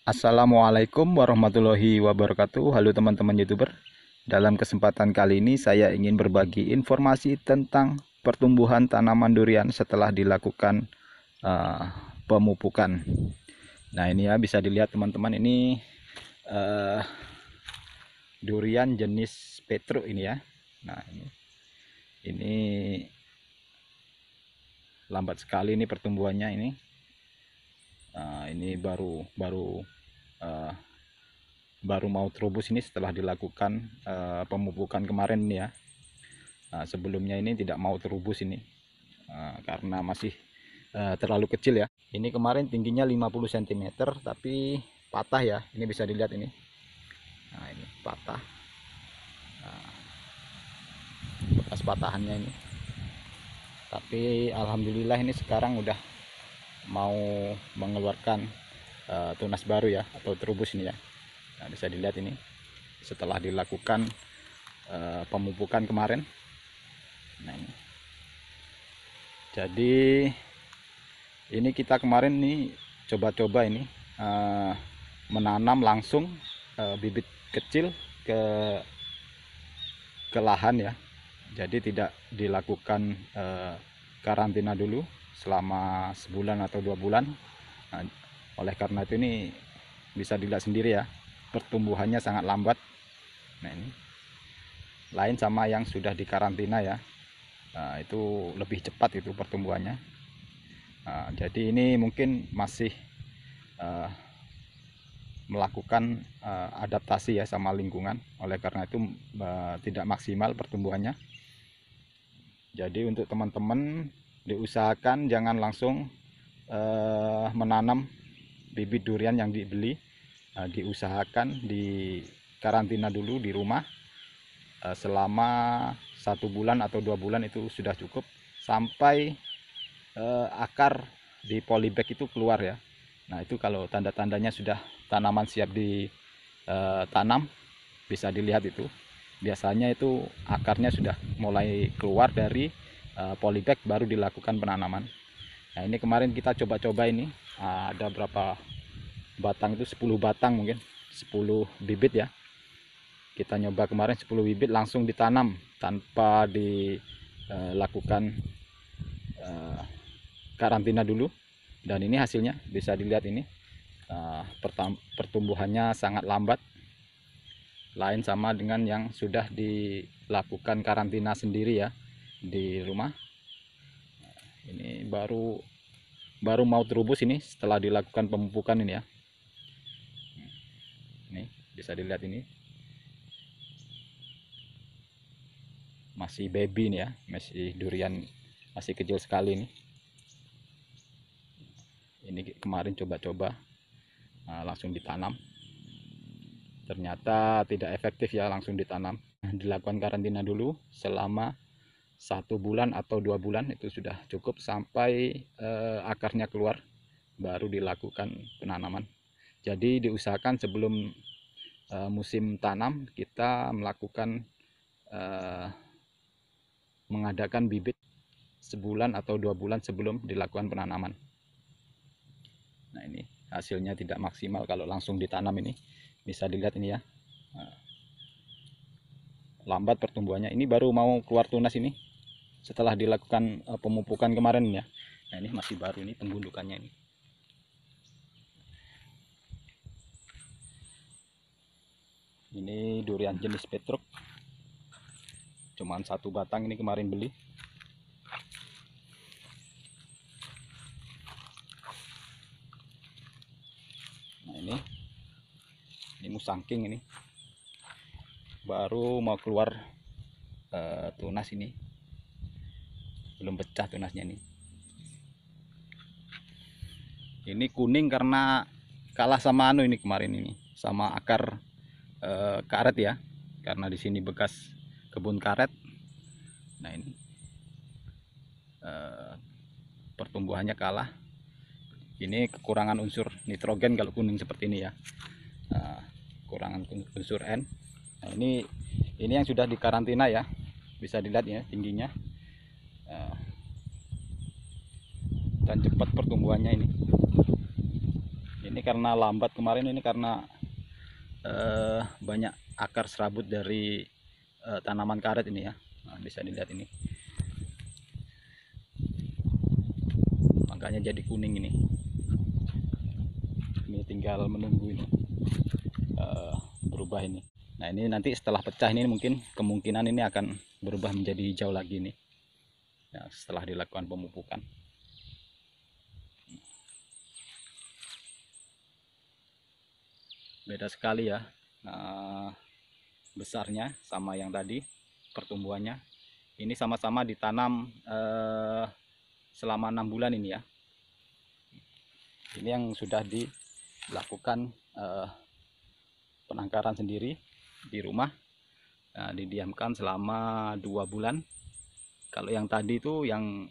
Assalamualaikum warahmatullahi wabarakatuh. Halo teman-teman YouTuber. Dalam kesempatan kali ini saya ingin berbagi informasi tentang pertumbuhan tanaman durian setelah dilakukan pemupukan. Nah, ini ya bisa dilihat teman-teman, ini durian jenis Petruk ini ya. Nah, ini lambat sekali ini pertumbuhannya ini. Ini baru mau terubus ini setelah dilakukan pemupukan kemarin ini ya. Sebelumnya ini tidak mau terubus ini karena masih terlalu kecil ya. Ini kemarin tingginya 50 cm tapi patah ya. Ini bisa dilihat ini. Nah, ini patah. Bekas patahannya ini. Tapi alhamdulillah ini sekarang udah mau mengeluarkan tunas baru ya, atau terubus ini ya. Nah, bisa dilihat ini setelah dilakukan pemupukan kemarin. Nah, ini. Jadi ini kita kemarin nih coba-coba ini menanam langsung bibit kecil ke lahan ya. Jadi tidak dilakukan karantina dulu selama sebulan atau 2 bulan. Nah, oleh karena itu ini bisa dilihat sendiri ya, pertumbuhannya sangat lambat. Nah, ini lain sama yang sudah dikarantina ya. Nah, itu lebih cepat itu pertumbuhannya. Nah, jadi ini mungkin masih melakukan adaptasi ya sama lingkungan, oleh karena itu tidak maksimal pertumbuhannya. Jadi untuk teman-teman diusahakan jangan langsung menanam bibit durian yang dibeli. Diusahakan di karantina dulu di rumah selama 1 bulan atau 2 bulan itu sudah cukup, sampai akar di polybag itu keluar ya. Nah, itu kalau tanda-tandanya sudah tanaman siap ditanam, bisa dilihat itu. Biasanya itu akarnya sudah mulai keluar dari polybag, baru dilakukan penanaman. Nah, ini kemarin kita coba-coba ini ada berapa batang itu, 10 batang mungkin, 10 bibit ya. Kita nyoba kemarin 10 bibit langsung ditanam tanpa dilakukan karantina dulu. Dan ini hasilnya bisa dilihat ini. Pertumbuhannya sangat lambat, lain sama dengan yang sudah dilakukan karantina sendiri ya di rumah. Ini baru mau terubus ini setelah dilakukan pemupukan ini ya. Ini bisa dilihat ini masih baby nih ya, masih durian masih kecil sekali ini. Ini kemarin coba-coba langsung ditanam, ternyata tidak efektif ya langsung ditanam. Dilakukan karantina dulu selama 1 bulan atau 2 bulan itu sudah cukup, sampai akarnya keluar baru dilakukan penanaman. Jadi diusahakan sebelum musim tanam kita melakukan mengadakan bibit sebulan atau 2 bulan sebelum dilakukan penanaman. Nah, ini hasilnya tidak maksimal kalau langsung ditanam ini. Bisa dilihat ini ya, lambat pertumbuhannya. Ini baru mau keluar tunas ini setelah dilakukan pemupukan kemarin ya. Nah, ini masih baru ini pembunukannya ini. Ini durian jenis Petruk, cuman 1 batang ini kemarin beli. Nah, ini musangking, ini baru mau keluar tunas ini, belum pecah tunasnya ini. Ini kuning karena kalah sama ini kemarin ini, sama akar karet ya, karena di sini bekas kebun karet. Nah, ini pertumbuhannya kalah. Ini kekurangan unsur nitrogen kalau kuning seperti ini ya, kekurangan unsur N. Nah, ini yang sudah dikarantina ya, bisa dilihat ya tingginya dan cepat pertumbuhannya ini Ini karena lambat kemarin, ini karena banyak akar serabut dari tanaman karet ini ya. Nah, bisa dilihat ini, makanya jadi kuning ini. Ini tinggal menunggu ini berubah ini. Nah ini nanti setelah pecah ini mungkin kemungkinan ini akan berubah menjadi hijau lagi nih ya, setelah dilakukan pemupukan. Beda sekali ya besarnya sama yang tadi pertumbuhannya. Ini sama-sama ditanam selama 6 bulan ini ya. Ini yang sudah dilakukan penangkaran sendiri di rumah, didiamkan selama 2 bulan. Kalau yang tadi itu yang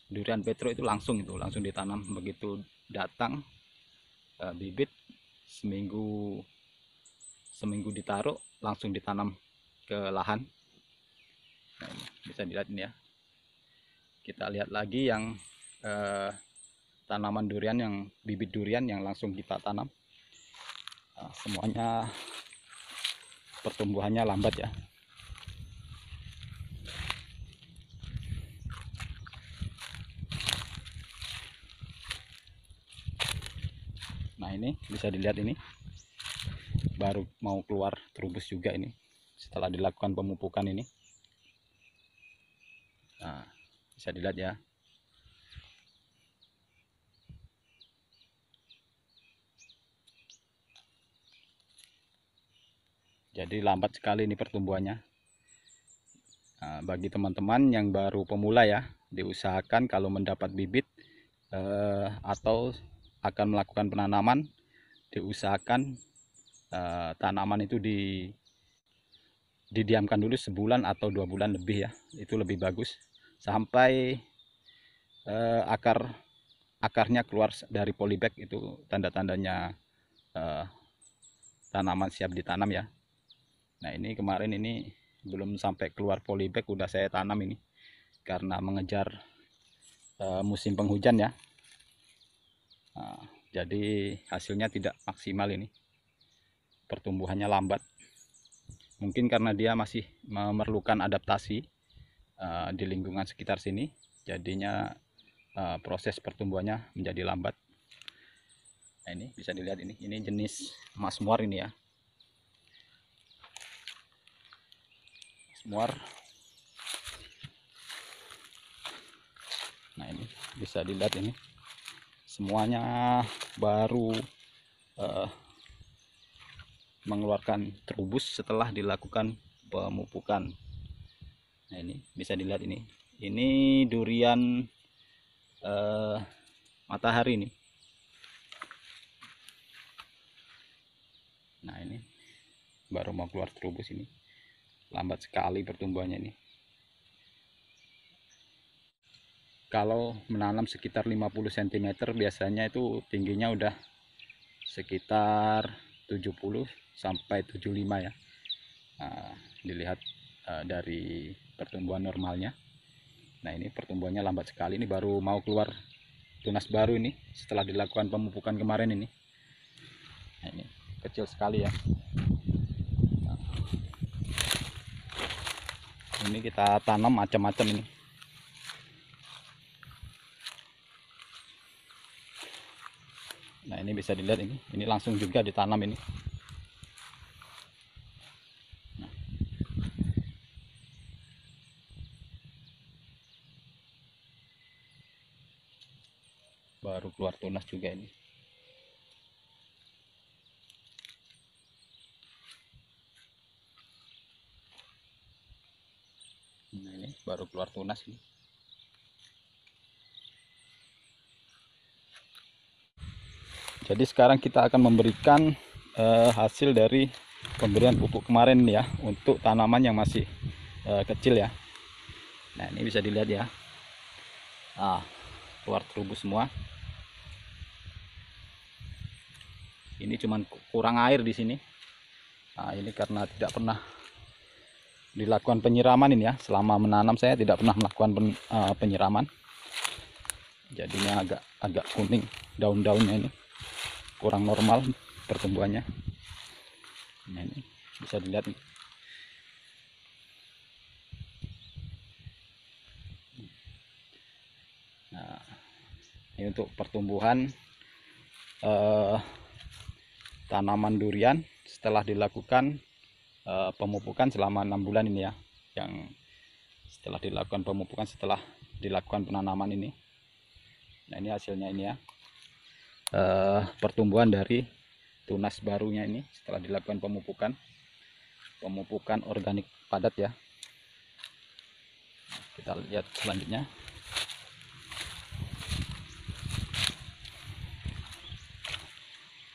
durian petro itu langsung ditanam. Begitu datang bibit, seminggu ditaruh langsung ditanam ke lahan. Nah, ini bisa dilihat ini ya. Kita lihat lagi yang tanaman durian, yang bibit durian yang langsung kita tanam. Nah, semuanya pertumbuhannya lambat ya. Nah ini bisa dilihat, ini baru mau keluar terubus juga ini setelah dilakukan pemupukan ini. Nah bisa dilihat ya. Jadi lambat sekali ini pertumbuhannya. Nah, bagi teman-teman yang baru pemula ya, diusahakan kalau mendapat bibit atau akan melakukan penanaman, diusahakan tanaman itu didiamkan dulu sebulan atau 2 bulan lebih ya. Itu lebih bagus sampai akarnya keluar dari polybag. Itu tanda-tandanya tanaman siap ditanam ya. Nah ini kemarin ini belum sampai keluar polybag udah saya tanam ini, karena mengejar musim penghujan ya. Nah, jadi hasilnya tidak maksimal ini, pertumbuhannya lambat. Mungkin karena dia masih memerlukan adaptasi di lingkungan sekitar sini, jadinya proses pertumbuhannya menjadi lambat. Nah ini bisa dilihat, ini jenis emas muar ini ya. Muar. Nah ini bisa dilihat, ini semuanya baru mengeluarkan terubus setelah dilakukan pemupukan. Nah ini bisa dilihat, ini durian matahari ini. Nah ini baru mau keluar terubus ini, lambat sekali pertumbuhannya ini. Kalau menanam sekitar 50 cm biasanya itu tingginya udah sekitar 70 sampai 75 ya. Nah, dilihat dari pertumbuhan normalnya. Nah ini pertumbuhannya lambat sekali, ini baru mau keluar tunas baru ini setelah dilakukan pemupukan kemarin ini. Nah, ini kecil sekali ya. Nah, ini kita tanam macam-macam ini. Nah ini bisa dilihat, ini langsung juga ditanam ini. Nah. Baru keluar tunas juga ini. Nah ini baru keluar tunas ini. Jadi sekarang kita akan memberikan hasil dari pemberian pupuk kemarin ya, untuk tanaman yang masih kecil ya. Nah ini bisa dilihat ya, keluar terubus semua. Ini cuman kurang air di sini. Nah ini karena tidak pernah dilakukan penyiraman ini ya, selama menanam saya tidak pernah melakukan penyiraman, jadinya agak kuning. daun-daunnya ini kurang normal pertumbuhannya. Nah, ini bisa dilihat nih. Nah, ini untuk pertumbuhan tanaman durian setelah dilakukan pemupukan selama 6 bulan ini ya, yang setelah dilakukan pemupukan, setelah dilakukan penanaman ini. Nah, ini hasilnya ini ya, pertumbuhan dari tunas barunya ini setelah dilakukan pemupukan organik padat ya. Kita lihat selanjutnya.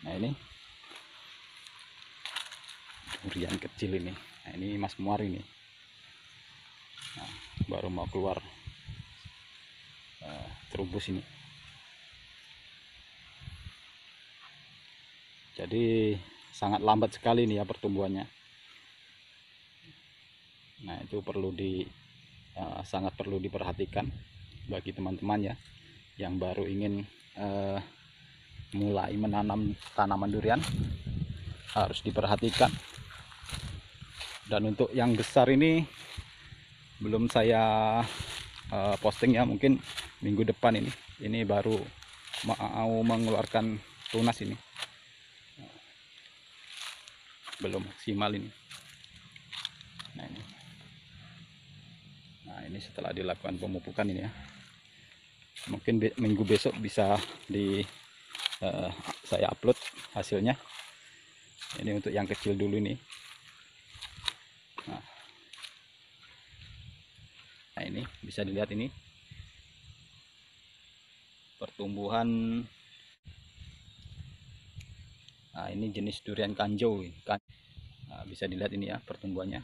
Nah, ini durian kecil ini. Nah, ini Mas Muar ini. Nah, baru mau keluar terubus ini. Jadi sangat lambat sekali nih ya pertumbuhannya. Nah, itu sangat perlu diperhatikan bagi teman-teman ya yang baru ingin mulai menanam tanaman durian, harus diperhatikan. Dan untuk yang besar ini belum saya posting ya, mungkin minggu depan ini baru mau mengeluarkan tunas ini, belum maksimal ini. Nah, ini setelah dilakukan pemupukan ini ya, mungkin minggu besok bisa saya upload hasilnya. Ini untuk yang kecil dulu nih. Nah, ini bisa dilihat ini pertumbuhan. Nah, ini jenis durian kanjo. Nah, bisa dilihat ini ya pertumbuhannya,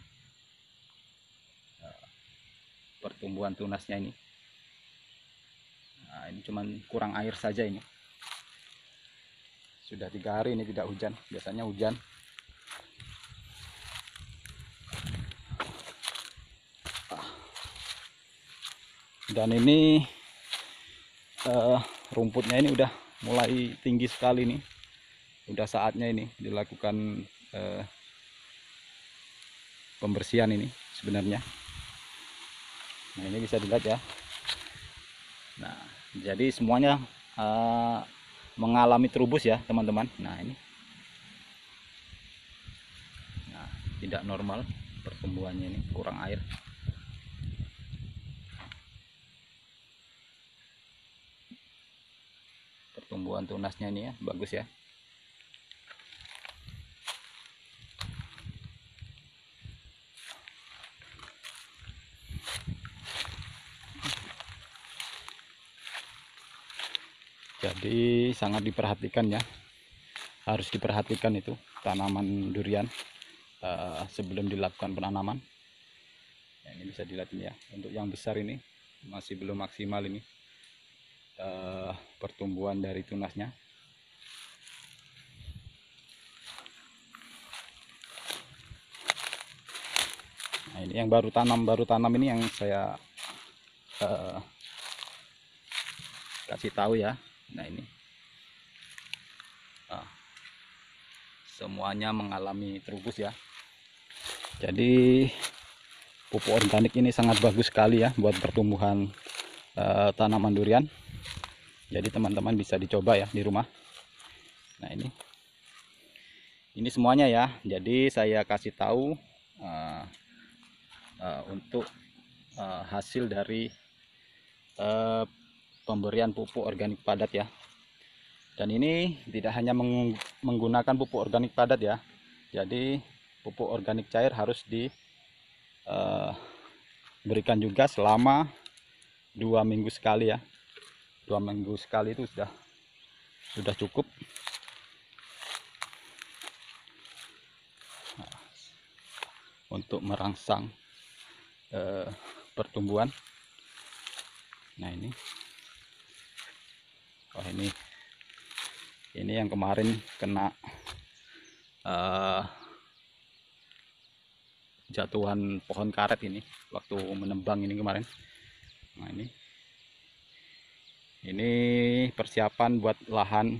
pertumbuhan tunasnya ini. Nah, ini cuman kurang air saja ini. Sudah 3 hari ini tidak hujan, biasanya hujan. Dan ini rumputnya ini udah mulai tinggi sekali nih. Udah saatnya ini dilakukan pembersihan ini sebenarnya. Nah, ini bisa dilihat ya. Nah, jadi semuanya mengalami terubus ya teman-teman. Nah, ini tidak normal pertumbuhannya, ini kurang air. Pertumbuhan tunasnya ini ya bagus ya. Jadi sangat diperhatikan ya, harus diperhatikan itu tanaman durian sebelum dilakukan penanaman. Nah, ini bisa dilihat ini ya, untuk yang besar ini masih belum maksimal ini pertumbuhan dari tunasnya. Nah, ini yang baru tanam ini yang saya kasih tahu ya. Nah, ini semuanya mengalami terubus ya. Jadi pupuk organik ini sangat bagus sekali ya buat pertumbuhan tanaman durian. Jadi teman-teman bisa dicoba ya di rumah. Nah, ini semuanya ya. Jadi saya kasih tahu untuk hasil dari pemberian pupuk organik padat ya. Dan ini tidak hanya menggunakan pupuk organik padat ya. Jadi pupuk organik cair harus diberikan juga selama 2 minggu sekali ya. 2 minggu sekali itu sudah cukup. Untuk merangsang pertumbuhan. Nah, ini ini yang kemarin kena jatuhan pohon karet ini waktu menebang ini kemarin. Nah, Ini persiapan buat lahan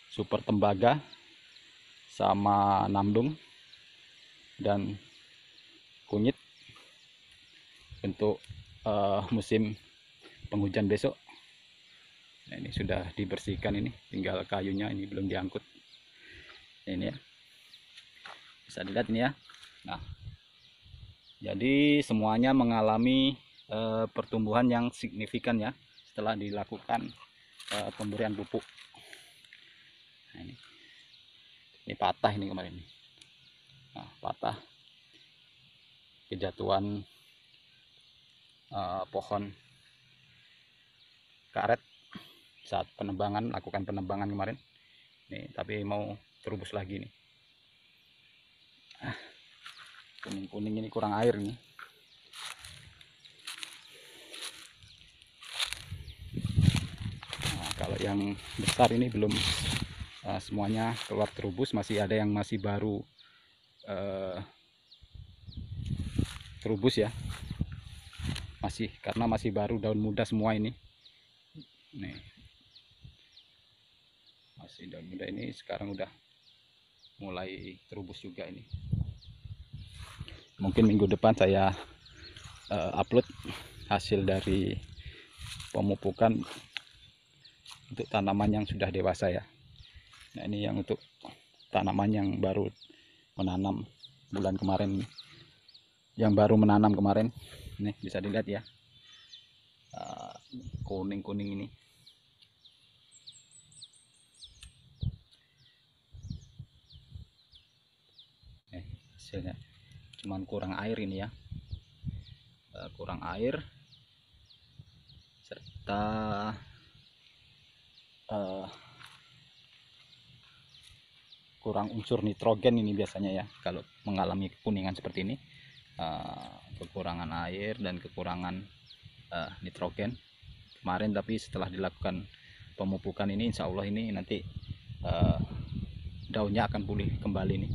super tembaga sama nandung dan kunyit untuk musim penghujan besok. Nah, ini sudah dibersihkan, ini tinggal kayunya, ini belum diangkut. Ini ya, bisa dilihat ini ya. Nah, jadi semuanya mengalami pertumbuhan yang signifikan ya setelah dilakukan pemberian pupuk. Nah, ini patah ini kemarin. Nah, patah kejatuhan pohon karet saat penebangan, lakukan penebangan kemarin. Nih, tapi mau terubus lagi nih. Kuning-kuning ini kurang air nih. Nah, kalau yang besar ini belum semuanya keluar terubus, masih ada yang masih baru terubus ya. Masih, karena masih baru daun muda semua ini. Nih. Masih daun muda ini sekarang udah mulai terubus juga ini. Mungkin minggu depan saya upload hasil dari pemupukan untuk tanaman yang sudah dewasa ya. Nah, ini yang untuk tanaman yang baru menanam bulan kemarin, yang baru menanam kemarin. Nih bisa dilihat ya, kuning-kuning ini. Hasilnya cuman kurang air ini ya, kurang air serta kurang unsur nitrogen ini biasanya ya kalau mengalami kekuningan seperti ini. Kekurangan air dan kekurangan nitrogen kemarin, tapi setelah dilakukan pemupukan ini insya Allah ini nanti daunnya akan pulih kembali nih.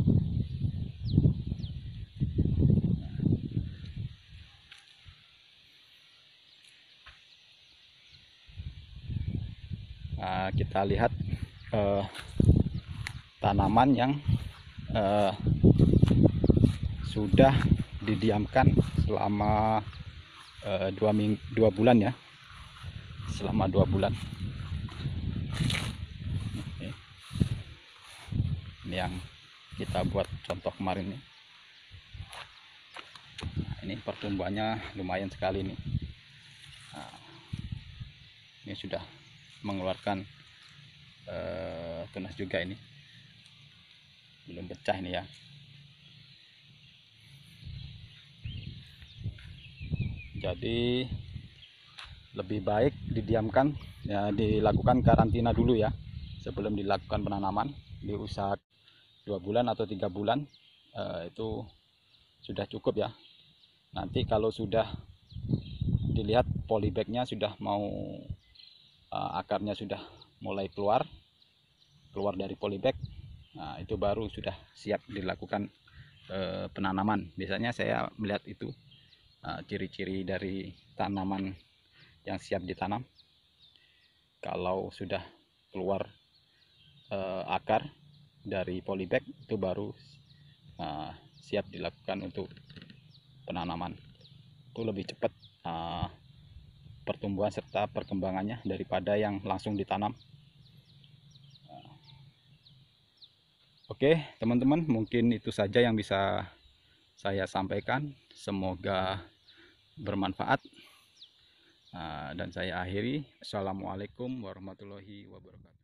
Kita lihat tanaman yang sudah didiamkan selama 2 bulan ya, selama 2 bulan. Ini yang kita buat contoh kemarin nih. Nah, ini pertumbuhannya lumayan sekali nih. Nah, ini sudah mengeluarkan tunas juga, ini belum pecah ini ya. Jadi lebih baik didiamkan ya, dilakukan karantina dulu ya sebelum dilakukan penanaman. Diusahakan 2 bulan atau 3 bulan itu sudah cukup ya. Nanti kalau sudah dilihat polybagnya sudah mau akarnya sudah mulai keluar dari polybag, nah itu baru sudah siap dilakukan penanaman. Biasanya saya melihat itu ciri-ciri dari tanaman yang siap ditanam. Kalau sudah keluar akar dari polybag itu baru siap dilakukan untuk penanaman. Itu lebih cepat pertumbuhan serta perkembangannya daripada yang langsung ditanam. Oke teman-teman, mungkin itu saja yang bisa saya sampaikan. Semoga bermanfaat. Dan saya akhiri. Assalamualaikum warahmatullahi wabarakatuh.